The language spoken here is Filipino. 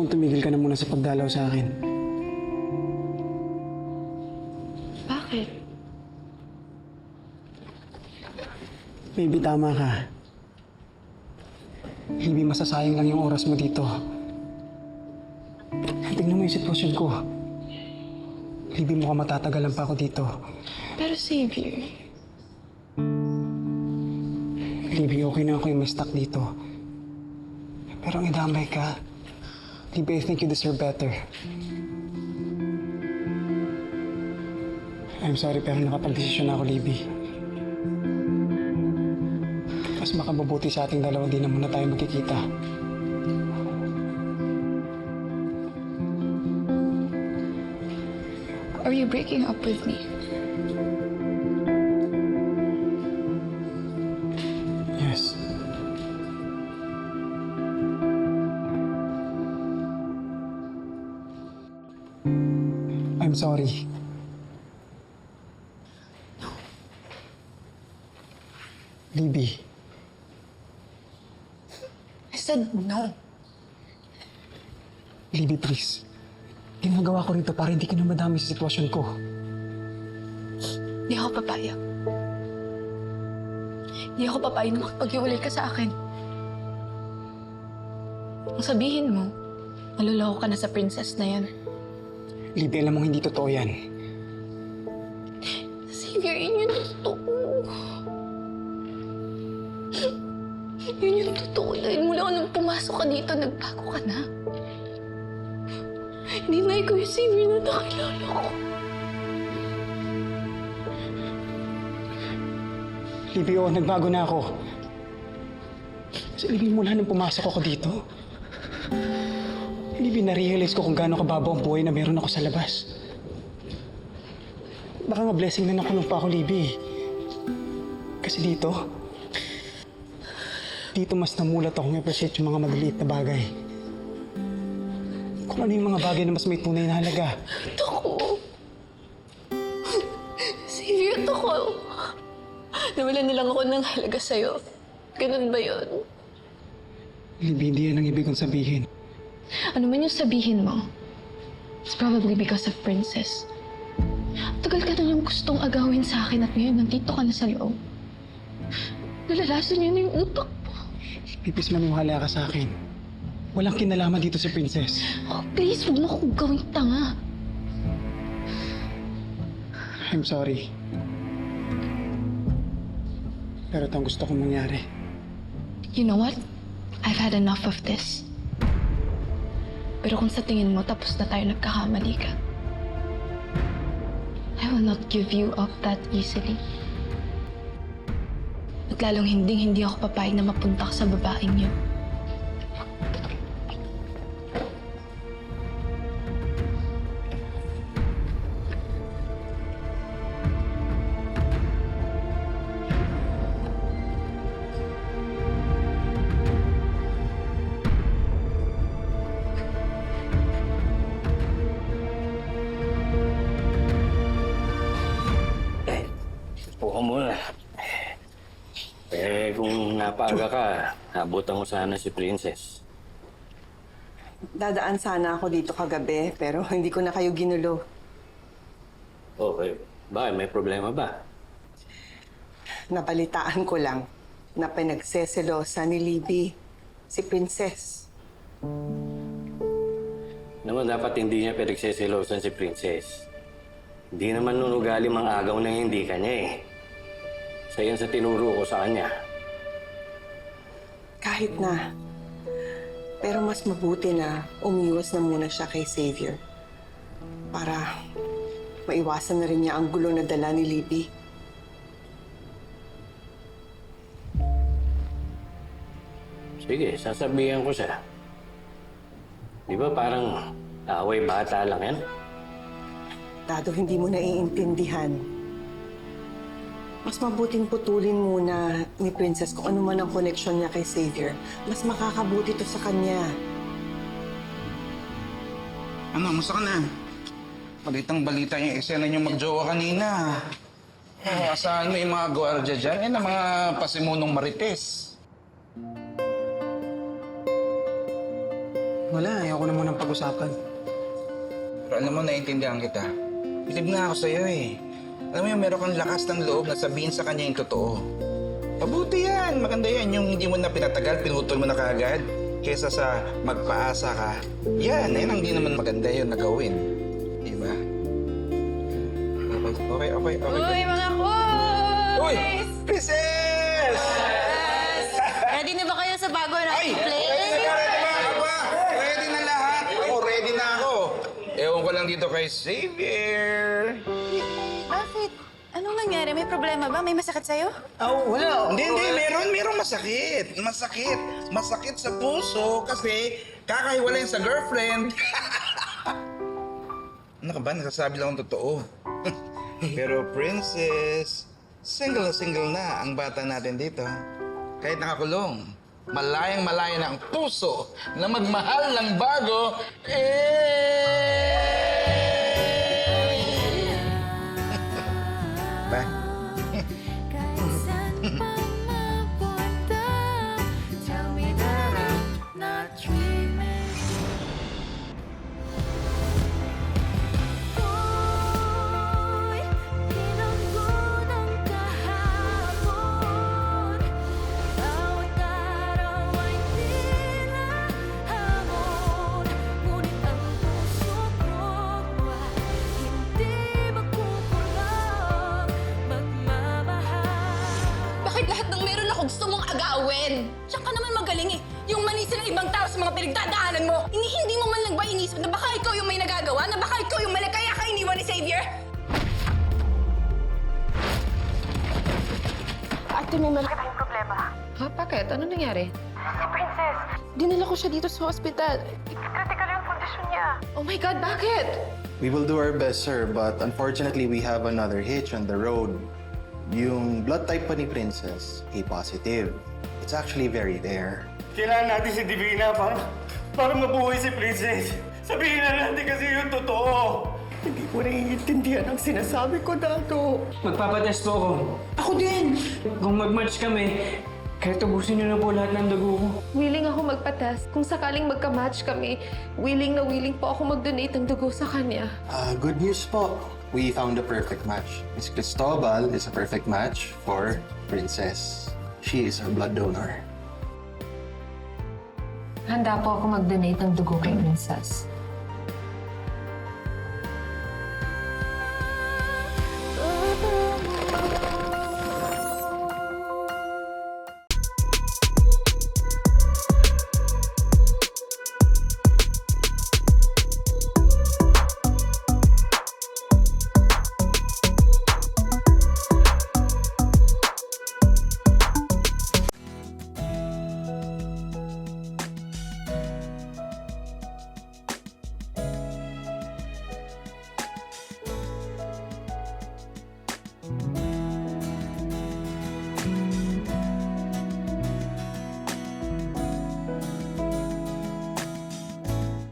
kong tumigil ka na muna sa pagdalaw sa akin. Bakit? Baby, tama ka. Libby, masasayang lang yung oras mo dito. Tingnan mo yung sitwasyon ko. Libby, mukhang matatagalan pa ako dito. Pero Xavier, Libby, okay na ako yung may stuck dito. Pero ang idamay ka. Libby, I think you deserve better. I'm sorry, pero nakapag-desisyon na ako, Libby. Mas makababuti sa ating dalawa, di na muna tayo magkikita. are you breaking up with me? Yes. I'm sorry. Libby, I said no. Libby, please. Ginagawa ko rito para hindi ka na madami sa sitwasyon ko. Hindi ako papayag. Hindi ako papayag na makipag-iwalay ka sa akin. Ang sabihin mo, maluloko ka na sa princess na yan. Libby, alam mong hindi totoo yan. Xavier, yun yung totoo. Yun yung totoo. Dahil mula nung pumasok ka dito, nagbago ka na. Hindi na ikaw yung Xavier na nakilala ko. Libby, oo, nagbago na ako. Kasi Libby, mula nung pumasok ako dito, Libby, na-realize ko kung gaano kababa ang buhay na meron ako sa labas. Baka nga blessing na nakulong pa ako, Libby. Kasi dito mas namulat akong i-appreciate yung mga maliliit na bagay. Kung ano yung mga bagay na mas may tunay na halaga. Ito ko. Xavier, ito ko. Nawalan na lang ako ng halaga sa'yo. Ganun ba yun? Libby, hindi yan ang ibig kong sabihin. Ano man yung sabihin mo, it's probably because of Princess. Tagal ka na niyang gustong agawin sa akin at ngayon nandito ka na sa loob. Nalalason niya na yung utak mo. Pipis, maniwala ka sa akin. Walang kinalaman dito si Princess. Oh, please, huwag mo akong gawing tanga. I'm sorry. Pero ito ang gusto kong mangyari. You know what? I've had enough of this. Pero kung sa tingin mo tapos na tayo nagkakamali ka, I will not give you up that easily. At lalong hindi ako papayag na mapunta ka sa babaeng yun. Upo ka muna. Kung napaaga ka, nabutan ko sana si Princess. Dadaan sana ako dito kagabi, pero hindi ko na kayo ginulo. Okay. Bakit? May problema ba? Napalitaan ko lang na pinagseselosa ni Libby, si Princess. Naman dapat hindi niya pinagseselosan si Princess. Hindi naman nunugali mang agaw na hindi kanya eh. Sa yan sa tinuro ko sa kanya. Kahit na. Pero mas mabuti na umiwas na muna siya kay Xavier. Para maiwasan na rin niya ang gulo na dala ni Libby. Sige, sasabihan ko siya. Di ba parang away bata lang yan? Dado, hindi mo naiintindihan. Mas mabuting putulin muna ni Princess kung ano man ang koneksyon niya kay Xavier. Mas makakabuti to sa kanya. Ano, musta ka na? Balitang-balita yung eksena niyo magjowa kanina. Oh, asahan mo yung mga gwardiya dyan? Eh, na mga pasimunong marites. Wala, ayoko na munang pag-usapan. Pero alam mo, naiintindihan kita. Bilib na ako sa'yo eh. Alam mo yung meron kang lakas ng loob na sabihin sa kanya yung totoo. Mabuti yan, maganda yan. Yung hindi mo na pinatagal, pinutol mo na kaagad. Kesa sa magpaasa ka. Yan ang hindi naman maganda yun na gawin. Diba? Okay. Uy, mga boys! Uy! Princess! Ready na ba kayo sa bago na Ay! play? Ready na! Aba! Ready na lahat! Ako, ready na ako! Ewan ko lang dito kay Xavier. Bakit? Anong nangyari? May problema ba? May masakit sa'yo? Wala. Hindi, meron masakit. Masakit sa puso kasi kakahiwalayin sa girlfriend. Ano ka ba? Nasasabi lang ang totoo. Pero princess, single na ang bata natin dito. Kahit nakakulong, malayang-malaya na ang puso na magmahal ng bago. Ba? Bakit lahat ng meron ako gusto mong agawin? Diyan ka naman magaling eh. Yung manisi ng ibang tao sa mga pinagdadaanan mo. Hindi mo man lang ba inisip na baka ikaw yung may nagagawa? Na baka ikaw yung mali kaya ka iniwan ni Xavier? Ate, may malaki tayong problema. Ha? Bakit? Ano nangyari? Si Princess. Dinala ko siya dito sa hospital. Critical yung kondisyon niya. Oh my God, bakit? We will do our best, sir, but unfortunately, we have another hitch on the road. Yung blood type pa ni Princess, A positive. It's actually very rare. Kailangan natin si Divina para mabuhay si Princess. Sabihin na natin kasi yung totoo. Hindi ko naiintindihan ang sinasabi ko, Dato. Magpapatest po ako. Ako din! Kung mag-match kami, kahit ubusin niyo na po lahat ng dugo ko. Willing ako magpa-test. Kung sakaling magka-match kami, willing po ako mag-donate ng dugo sa kanya. Good news po. We found a perfect match. Miss Cristobal is a perfect match for Princess. She is our blood donor. Handa po ako mag-donate ng dugo kay Princess.